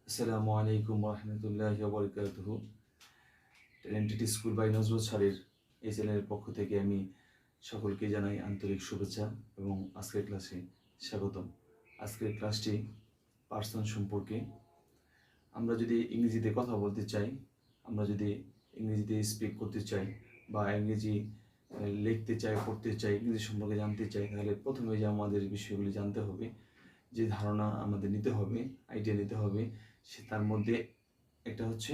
আসসালামু আলাইকুম রহমতুল্লাহি ওয়া বারাকাতুহু। ট্যালেন্টেড স্কুল বাই নজরুল স্যারের এই চ্যানেলের পক্ষ থেকে আমি সকলকে জানাই আন্তরিক শুভেচ্ছা এবং আজকের ক্লাসে স্বাগতম। আজকের ক্লাসটি পার্সন সম্পর্কে। আমরা যদি ইংরেজিতে কথা বলতে চাই, আমরা যদি ইংরেজিতে স্পিক করতে চাই বা ইংরেজি লিখতে চাই, পড়তে চাই, ইংরেজি সম্পর্কে জানতে চাই, তাহলে প্রথমে যে আমাদের বিষয়গুলি জানতে হবে, যে ধারণা আমাদের নিতে হবে, আইডিয়া নিতে হবে, সে তার মধ্যে একটা হচ্ছে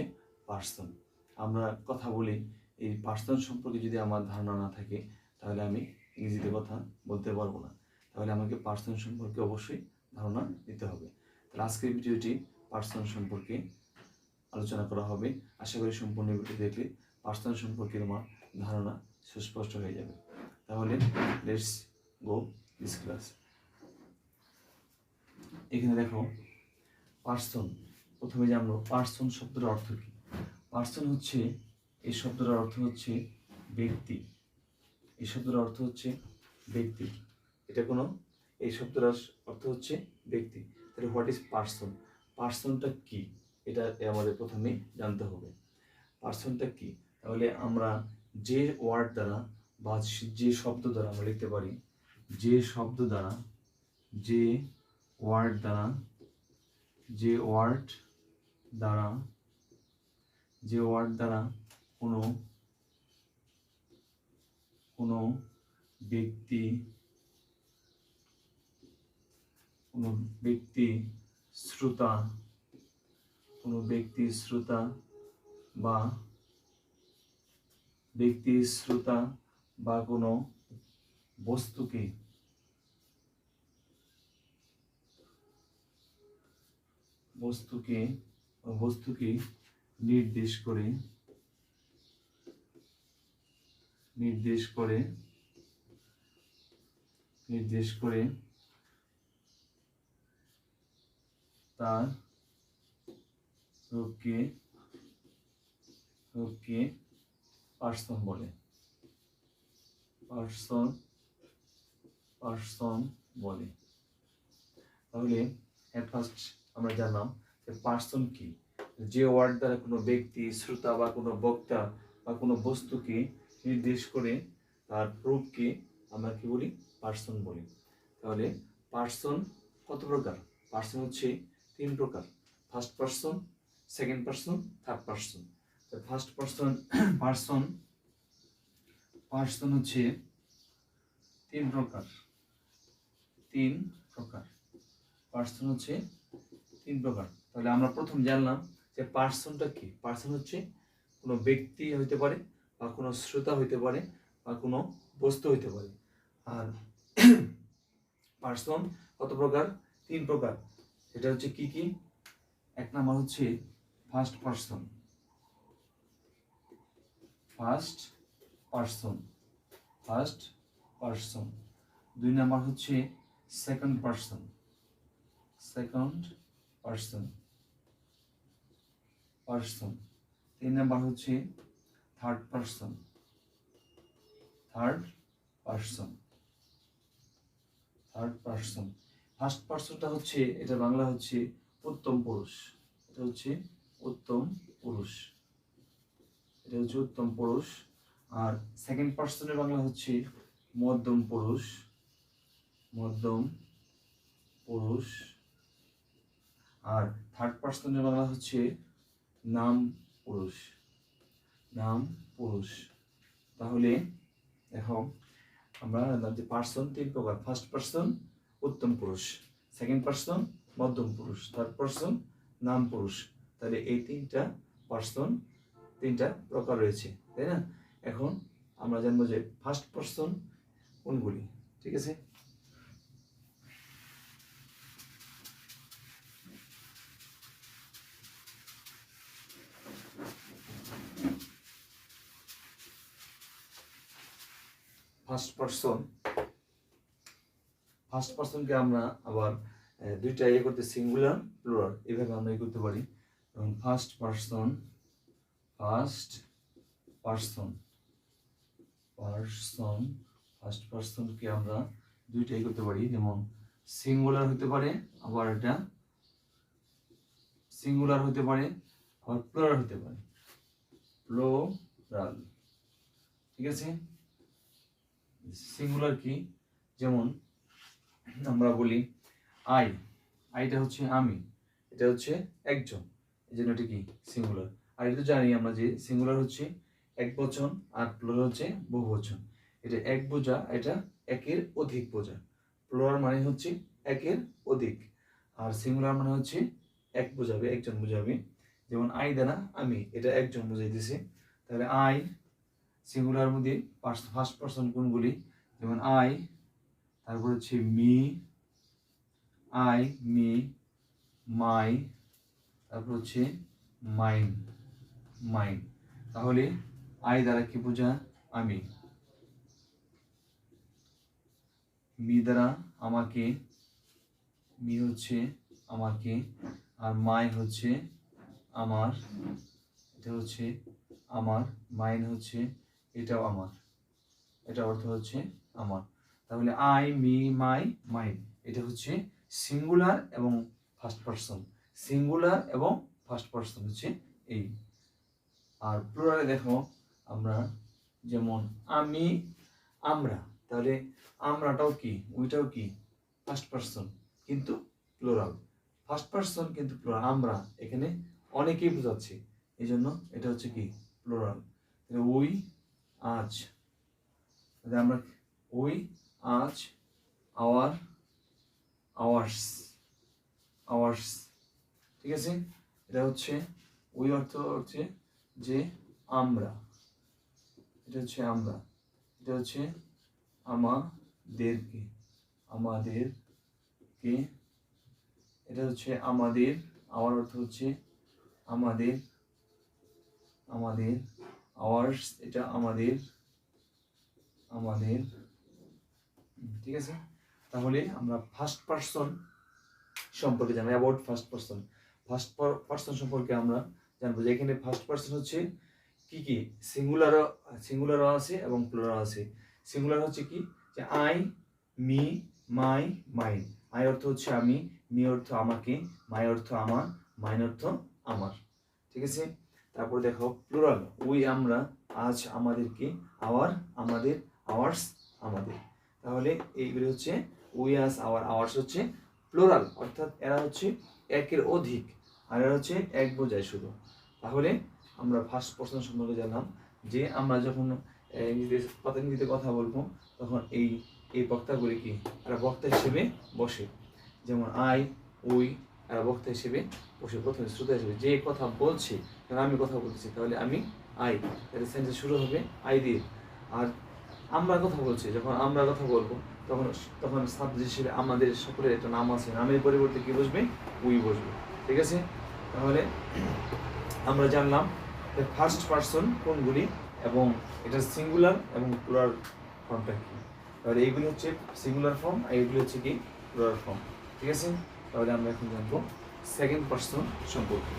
পার্সন। আমরা কথা বলি, এই পার্সন সম্পর্কে যদি আমার ধারণা না থাকে তাহলে আমি ইংরেজিতে কথা বলতে পারবো না। তাহলে আমাকে পার্সন সম্পর্কে অবশ্যই ধারণা নিতে হবে। তাহলে আজকের ভিডিওটি পার্সন সম্পর্কে আলোচনা করা হবে। আশা করি সম্পূর্ণ ভিডিও দেখলে পার্সন সম্পর্কে আমার ধারণা সুস্পষ্ট হয়ে যাবে। তাহলে লেটস গো দিস ক্লাস। এখানে দেখো পার্সন, প্রথমে জানবো পার্সন শব্দের অর্থ কি। পার্সন হচ্ছে, এই শব্দের অর্থ হচ্ছে ব্যক্তি। এই শব্দের অর্থ হচ্ছে ব্যক্তি। এটা কোনো, এই শব্দের অর্থ হচ্ছে ব্যক্তি। তাহলে হোয়াট ইজ পার্সন? পার্সনটা কি এটা আমাদের প্রথমে জানতে হবে। পার্সনটা কি? তাহলে আমরা যে ওয়ার্ড দ্বারা বা যে শব্দ দ্বারা আমরা লিখতে পারি, যে শব্দ দ্বারা, যে ওয়ার্ড দ্বারা, যে ওয়ার্ড দ্বারা, যে ওয়ার্ড দ্বারা কোনো কোনো ব্যক্তি, কোনো ব্যক্তি শ্রোতা, কোনো ব্যক্তি শ্রোতা বা ব্যক্তি শ্রোতা বা কোনো বস্তুকে, বস্তুকে বস্তুকে নির্দেশ করে, নির্দেশ করে, নির্দেশ করে তার রূপকে, রূপকে পার্সন বলে। পার্সন, পার্সন বলে। তাহলে এট ফার্স্ট আমরা জানলাম যে পার্সন কি। যে ওয়ার্ড দ্বারা কোনো ব্যক্তি, শ্রোতা বা কোনো বক্তা বা কোনো বস্তুকে নির্দেশ করে তার রূপকে আমরা কি বলি? পার্সন বলি। তাহলে পার্সন কত প্রকার? পার্সন হচ্ছে তিন প্রকার: first person, second person, third person. First person person, person হচ্ছে তিন প্রকার, তিন প্রকার। পার্সন হচ্ছে তিন প্রকার। তাহলে আমরা প্রথম জানলাম যে পার্সনটা কি। পার্সন হচ্ছে কোনো ব্যক্তি হইতে পারে বা কোনো শ্রোতা হইতে পারে বা কোনো বস্তু হইতে পারে। আর পার্সন কত প্রকার? তিন প্রকার। সেটা হচ্ছে কি কি? এক নাম্বার হচ্ছে first person, first person, first person. দুই নাম্বার হচ্ছে second person, second person, person. তিন নাম্বার হচ্ছে third person, third person, third person. First পার্সনটা হচ্ছে, এটা বাংলা হচ্ছে উত্তম পুরুষ। এটা হচ্ছে উত্তম পুরুষ, এটা হচ্ছে উত্তম পুরুষ। আর সেকেন্ড পার্সনের বাংলা হচ্ছে মধ্যম পুরুষ, মধ্যম পুরুষ। আর থার্ড পার্সনের বাংলা হচ্ছে নাম পুরুষ, নাম পুরুষ। তাহলে দেখো আমরা যে পার্সন তিন প্রকার: ফার্স্ট পার্সন উত্তম পুরুষ, সেকেন্ড পার্সন মধ্যম পুরুষ, থার্ড পার্সন নাম পুরুষ। তাহলে এই তিনটা পার্সন, তিনটা প্রকার রয়েছে, তাই না? এখন আমরা জানবো যে ফার্স্ট পার্সন কোনগুলি। ঠিক আছে, ফার্স্ট পার্সন, ফার্স্ট পার্সনকে আমরা আবার দুইটা ইয়ে করতে, সিঙ্গুলার প্লুরাল এভাবে আমরা ইয়ে করতে পারি। এবং first person, first person, person, first পার্সনকে আমরা দুইটাই করতে পারি, যেমন সিঙ্গুলার হতে পারে, আবার এটা সিঙ্গুলার হতে পারে, আবার প্লুরাল হতে পারে, প্লুরাল। ঠিক আছে, সিঙ্গুলার কি, যেমন আমরা বলি আই, আইটা হচ্ছে আমি, এটা হচ্ছে একজন, এই জন্য এটা কি সিঙ্গুলার। আর এটা তো জানি আমরা যে সিঙ্গুলার হচ্ছে এক বচন আর প্লুরাল হচ্ছে বহু বচন। এটা এক বোঝা, এটা একের অধিক বোঝা। প্লুরাল মানে হচ্ছে একের অধিক, আর সিঙ্গুলার মানে হচ্ছে এক বোঝাবে, একজন বোঝাবে। যেমন আই দ্বারা আমি, এটা একজন বোঝাইতেছে। তাহলে আই সিঙ্গুলার মধ্যে ফার্স্ট পারসন কোনগুলি, যেমন আই, তারপর হচ্ছে মি, আই, মি, মাই, তারপর হচ্ছে মাইন, মাইন। তাহলে আই দ্বারা কি বোঝা, আমি, মি দ্বারা আমাকে, মি হচ্ছে আমাকে, আর মাই হচ্ছে আমার, এটা হচ্ছে আমার, মাইন হচ্ছে এটাও আমার, এটা অর্থ হচ্ছে আমার। তাহলে আই, মি, মাই, মাইন, এটা হচ্ছে সিঙ্গুলার এবং ফার্স্ট পারসন, সিঙ্গুলার এবং ফার্স্ট পারসন হচ্ছে এই। আর প্লুরালে দেখো আমরা, যেমন আমি, আমরা, তাহলে আমরাটাও কি, ওইটাও কি ফার্স্ট পারসন কিন্তু প্লুরাল, ফার্স্ট পারসন কিন্তু প্লুরাল, আমরা এখানে অনেকেই বোঝাচ্ছে, এই জন্য এটা হচ্ছে কি প্লুরাল। ওই, আজ, আমরা ওই, আজ, আওয়ার, আওয়ার্স, আওয়ার্স। ঠিক আছে, এটা হচ্ছে ওই অর্থ হচ্ছে যে আমরা, এটা হচ্ছে আমরা, এটা হচ্ছে আমাদেরকে, আমাদেরকে, এটা হচ্ছে আমাদের, আওয়ার অর্থ হচ্ছে আমাদের, আমাদের, আওয়ার্স, এটা আমাদের, আমাদের। ঠিক আছে, তাহলে আমরা ফার্স্ট পারসন সম্পর্কে জানবো, about first person. First person সম্পর্কে আমরা জানবো যে এখানে ফার্স্ট পারসন হচ্ছে কি কি, সিঙ্গুলারও আছে এবং প্লুরাল আছে। সিঙ্গুলার হচ্ছে কি, যে I, me, my, mine. I অর্থ হচ্ছে আমি, মি অর্থ আমাকে, মাই অর্থ আমার, মাইন অর্থ আমার। ঠিক আছে, তারপর দেখো প্লুরাল, ওই, আমরা, আজ, আমাদেরকে, আওয়ার, আমাদের, আওয়ার্স, আমাদের। তাহলে এইগুলি হচ্ছে উই, আস, আওয়ার, আওয়ার্স হচ্ছে প্লুরাল, অর্থাৎ এরা হচ্ছে একের অধিক, আর এরা হচ্ছে এক বোঝায় শুধু। তাহলে আমরা ফার্স্ট পারসন সম্পর্কে জানলাম যে আমরা যখন ইংরেজিতে কথা বলবো তখন এই এই বক্তাগুলি কি, এরা বক্তা হিসেবে বসে, যেমন আই, উই, এরা বক্তা হিসেবে বসে, প্রথমে শ্রোতা হিসেবে যে কথা বলছে, কারণ আমি কথা বলতেছি তাহলে আমি আই, তাহলে সেন্টেন্স শুরু হবে আই দিয়ে। আর আমরা কথা বলছি, যখন আমরা কথা বলবো তখন তখন সাবজেক্ট হিসেবে আমাদের সকলের একটা নাম আছে, নামের পরিবর্তে কি বসবে, উই বসবে। ঠিক আছে, তাহলে আমরা জানলাম ফার্স্ট পারসন কোনগুলি এবং এটা সিঙ্গুলার এবং প্লুরাল ফর্মটা কি। তাহলে এইগুলি হচ্ছে সিঙ্গুলার ফর্ম আর এইগুলি হচ্ছে কি প্লুরাল ফর্ম। ঠিক আছে, তাহলে আমরা এখন জানবো সেকেন্ড পারসন সম্পর্কে।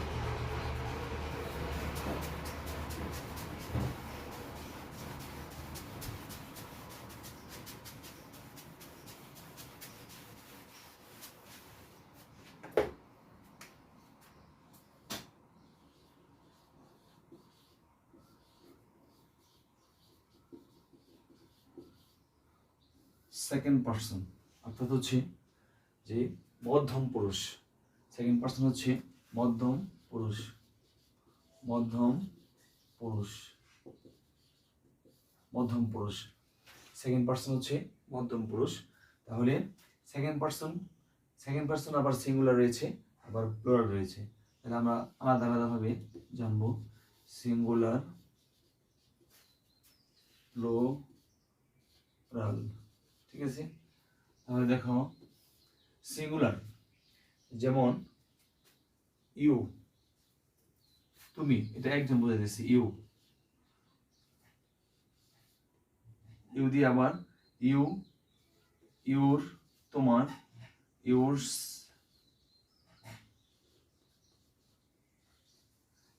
সেকেন্ড পারসন অর্থাৎ হচ্ছে যে মধ্যম পুরুষ। সেকেন্ড পারসন হচ্ছে মধ্যম পুরুষ, মধ্যম পুরুষ, মধ্যম পুরুষ। সেকেন্ড পারসন হচ্ছে মধ্যম পুরুষ। তাহলে সেকেন্ড পারসন আবার সিঙ্গুলার রয়েছে, আবার প্লুরাল রয়েছে। তাহলে আমরা আলাদা আলাদাভাবে জানবো সিঙ্গুলার, প্লুরাল। ঠিক আছে, তাহলে দেখো সিঙ্গুলার, যেমন ইউ, তুমি, এটা একজন বোঝাই দিচ্ছি, ইউ, ইউ দিয়ে আবার ইউ, ইউর, তোমার, ইউরস,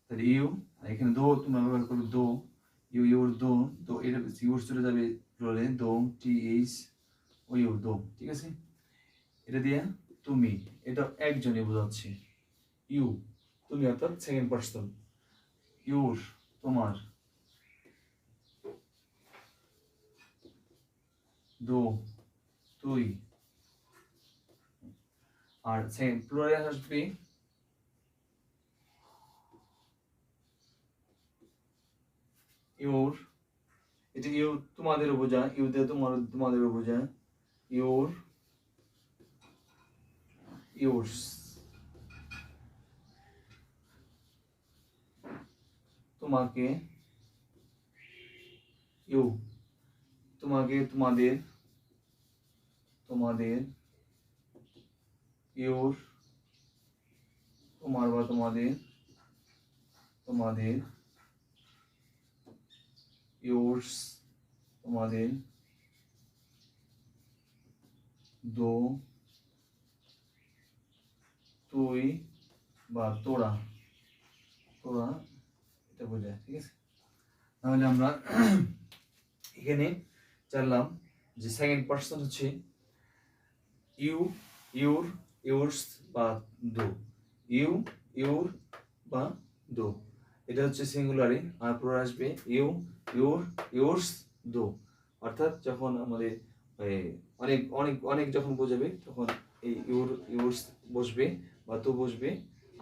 তাহলে ইউ, এখানে দো তোমরা ব্যবহার করবে, দো, ইউ, ইউর, দো, দো, এটা ইউর চলে যাবে প্লুরালে, দো, টি এইচ ও ইউর, দো। ঠিক আছে, এটা দিয়ে তুমি, এটা একজনই বোঝাচ্ছে, ইউ, তুমি অর্থাৎ সেকেন্ড পার্সন। ইউর তোমার, দো তুই, আর প্লুরাল আসবে ইউর, এটা ইউ তোমাদেরও বোঝায়, ইউ দিয়ে তোমাদেরও বোঝায়, ইউর ইউরস, তোমাকে ইউ, তোমাকে তোমাদের, তোমাদের, ইউর তোমার বা তোমাদের, তোমাদের, ইউরস তোমাদের, দো তুই বা তোরা, তোরা এটা বোঝায়। ঠিক আছে, তাহলে আমরা এখানে জানলাম যে সেকেন্ড পার্সন হচ্ছে ইউ, ইউর, ইউরস বা দো, ইউ, ইউর বা দো, এটা হচ্ছে সিঙ্গুলারে। আর পরে আসবে ইউ, ইউর, ইউরস, দো। অর্থাৎ যখন আমাদের অনেক অনেক অনেক যখন বোঝাবে তখন এই ইউর, ইউরস বসবে বা তো বসবে।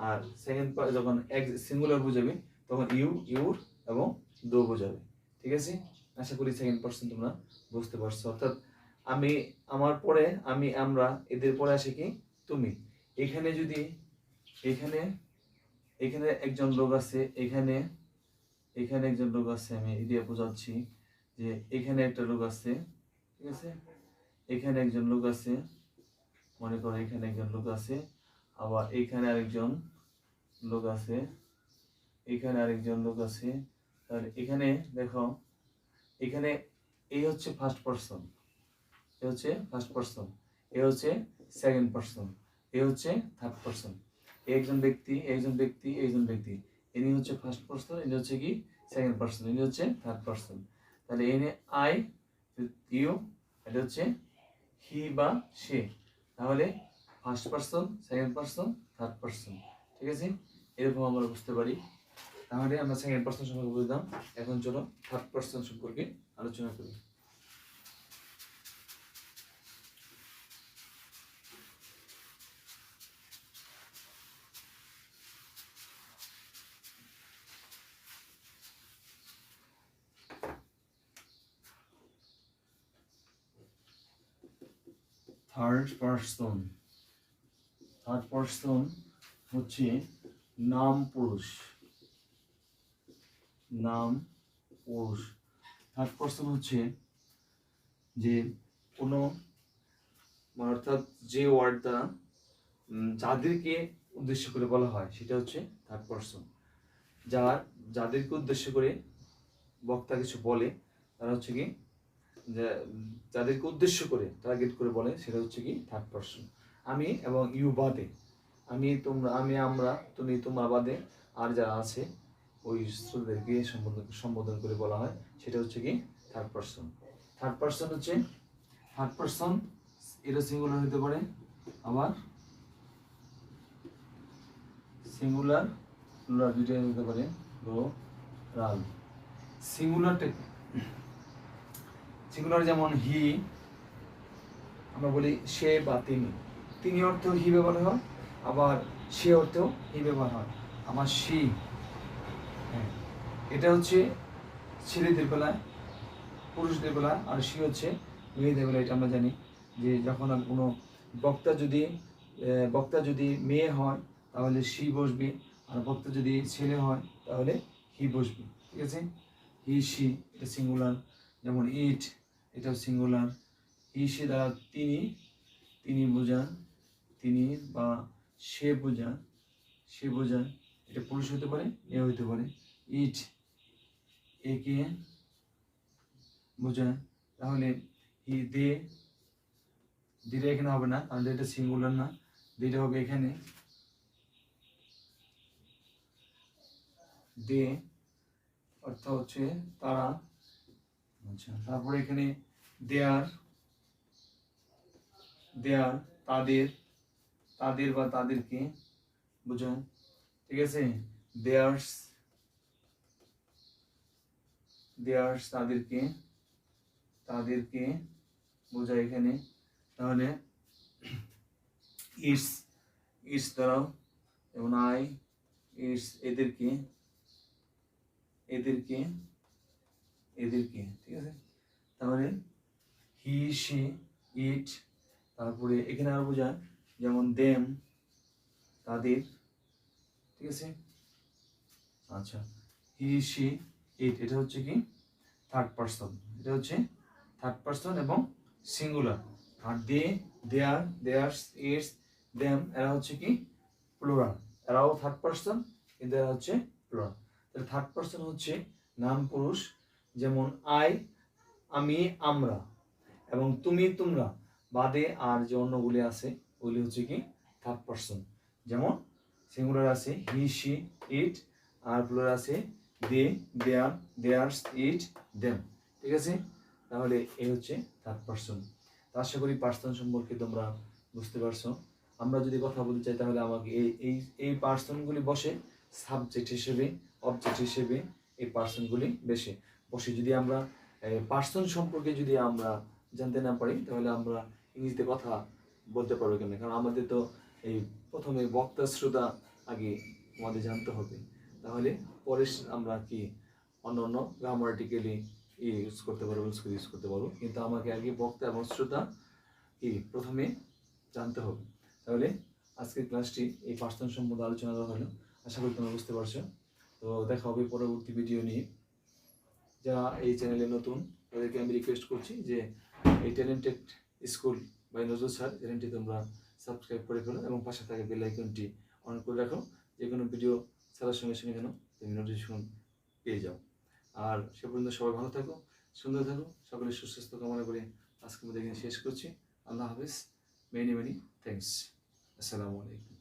আর সেকেন্ড যখন এক সিঙ্গুলার বোঝাবে তখন ইউ, ইউর এবং দো বোঝাবে। ঠিক আছে, আশা করি সেকেন্ড পার্সন তোমরা বুঝতে পারছো। অর্থাৎ আমি, আমার পরে আমি, আমরা, এদের পরে আসে কি তুমি। এখানে যদি এখানে এখানে একজন লোক আছে, এখানে এখানে একজন লোক আছে, আমি এদিকে বোঝাচ্ছি যে এখানে একটা লোক আছে। ঠিক আছে, এখানে একজন লোক আছে, মনে করো এখানে একজন লোক আছে, আবার এখানে আরেকজন লোক আছে, এখানে আরেকজন লোক আছে। তাহলে এখানে দেখো, এখানে এই হচ্ছে ফার্স্ট পারসন, এ হচ্ছে ফার্স্ট পারসন, এ হচ্ছে সেকেন্ড পারসন, এ হচ্ছে থার্ড পারসন। একজন ব্যক্তি, একজন ব্যক্তি, একজন ব্যক্তি, ইনি হচ্ছে ফার্স্ট পারসন, ইনি হচ্ছে কি সেকেন্ড পারসন, ইনি হচ্ছে থার্ড পারসন। তাহলে এনে আই, ইউ, এটা হচ্ছে হি বা সে। তাহলে first person, second person, third person. ঠিক আছে, এরকম আমরা বুঝতে পারি। তাহলে আমরা সেকেন্ড পারসন সম্পর্কে বুঝলাম। এখন চলো থার্ড পারসন সম্পর্কে আলোচনা করি। থার্ড পারসন, থার্ড পারসন হচ্ছে নাম পুরুষ, নাম পুরুষ। থার্ড পারসন হচ্ছে যে কোনো, অর্থাৎ যে ওয়ার্ড দ্বারা যাদেরকে উদ্দেশ্য করে বলা হয় সেটা হচ্ছে থার্ড পারসন। যাদেরকে উদ্দেশ্য করে বক্তা কিছু বলে তারা হচ্ছে কি, যাদেরকে উদ্দেশ্য করে টার্গেট করে বলে সেটা হচ্ছে কি থার্ড পারসন। আমি এবং ইউ বাদে, আমি, তোমরা, আমি, আমরা, তুমি, তোমরা বাদে আর যারা আছে ওই শ্রোতাদেরকে সম্বোধন করে বলা হয় সেটা হচ্ছে কি থার্ড পারসন। থার্ড পারসন হচ্ছে, থার্ড পারসন এটা সিঙ্গুলার হতে পারে, আবার সিঙ্গুলার প্লুরাল দুইটাই হতে পারে। প্লুরাল সিঙ্গুলার যেমন হি, আমরা বলি সে বা তিনি, তিনি অর্থেও হি ব্যবহার হয়, আবার সে অর্থেও হি ব্যবহার হয়। আমার সি, হ্যাঁ, এটা হচ্ছে ছেলেদের বেলায়, পুরুষদের বেলায়, আর সি হচ্ছে মেয়েদের বেলায়। এটা আমরা জানি যে যখন কোনো বক্তা যদি মেয়ে হয় তাহলে সি বসবে, আর বক্তা যদি ছেলে হয় তাহলে হি বসবে। ঠিক আছে, হি সি এটা সিঙ্গুলার। যেমন ইট, এটাও সিঙ্গুলার। হি সে দ্বারা তিনি, তিনি বোঝায়, তিনি বা সে বোঝায়, সে বোঝায়, এটা পুরুষ হতে পারে, মেয়ে হতে পারে। ইট একে বোঝায়, তাহলে হি দে, দিটা এখানে হবে না কারণ এটা সিঙ্গুলার না, দিটা হবে এখানে দে, অর্থ হচ্ছে তারা। আচ্ছা, তারপরে এখানে দেয়ার, দেয়ার তাদের, তাদের বা তাদেরকে বোঝায়। ঠিক আছে, দেয়ার্স, দেয়ার্স তাদেরকে, তাদেরকে বোঝায় এখানে। তাহলে ইটস, ইটস দ্বারাও, এবং আই, ইটস এদেরকে, এদেরকে, এদেরকে, ঠিক আছে। তাহলে হি, সি, ইট, তারপরে এখানে আরো বোঝায় যেমন দেম, তাদের, ঠিক আছে। আচ্ছা, হি, সি, ইট, এটা হচ্ছে কি থার্ড পারসন, এটা হচ্ছে থার্ড পারসন এবং সিঙ্গুলার। আর they, their, theirs, its, them, এরা হচ্ছে কি প্লুরাল, এরাও থার্ড পারসন কিন্তু এরা হচ্ছে প্লুরাল। তাহলে থার্ড পারসন হচ্ছে নাম পুরুষ, যেমন আই, আমি, আমরা, এবং তুমি, তোমরা বাদে আর যে অন্যগুলি আছে ওগুলি হচ্ছে কি থার্ড পারসন। যেমন সিঙ্গুলার আছে হি, সি, ইট, আর প্লুরাল আছে দে, দেয়ার, দেয়ার্স, ইট, দেম, ঠিক আছে। তাহলে এই হচ্ছে থার্ড পারসন। আশা করি পার্সন সম্পর্কে তোমরা বুঝতে পারছো। আমরা যদি কথা বলতে চাই তাহলে আমাকে এই এই এই পার্সনগুলি বসে সাবজেক্ট হিসেবে, অবজেক্ট হিসেবে এই পার্সনগুলি বসে। যদি আমরা পার্সন সম্পর্কে যদি আমরা জানতে না পারি তাহলে আমরা ইংরেজিতে কথা বলতে পারবো কেন? কারণ আমাদের তো এই প্রথমে বক্তা শ্রোতা আগে আমাদের জানতে হবে, তাহলে পরে আমরা কি অন্য অন্য গ্রামাটিক্যালি ইউজ করতে পারবো, ইউজ করতে পারবো। কিন্তু আমাকে আগে বক্তা এবং শ্রোতা কি প্রথমে জানতে হবে। তাহলে আজকের ক্লাসটি এই পার্সন সম্বন্ধে আলোচনা করা হলো। আশা করি তোমরা বুঝতে পারছো। তো দেখা হবে পরবর্তী ভিডিও নিয়ে। যারা এই চ্যানেলে নতুন তাদেরকে আমি রিকোয়েস্ট করছি যে এই talented school by Nazrul sir চ্যানেলটি তোমরা সাবস্ক্রাইব করে ফেলো এবং পাশে থাকা বেল আইকনটি অন করে রাখো, যে কোনো ভিডিও ছাড়ার সঙ্গে সঙ্গে যেন তুমি নোটিফিকেশন পেয়ে যাও। আর সে পর্যন্ত সবাই ভালো থাকো, সুন্দর থাকো, সকলের সুস্বাস্থ্য কামনা করে আজকের মধ্যে এখানে শেষ করছি। আল্লাহ হাফেজ, মেনি মেনি থ্যাংকস, আসসালামু আলাইকুম।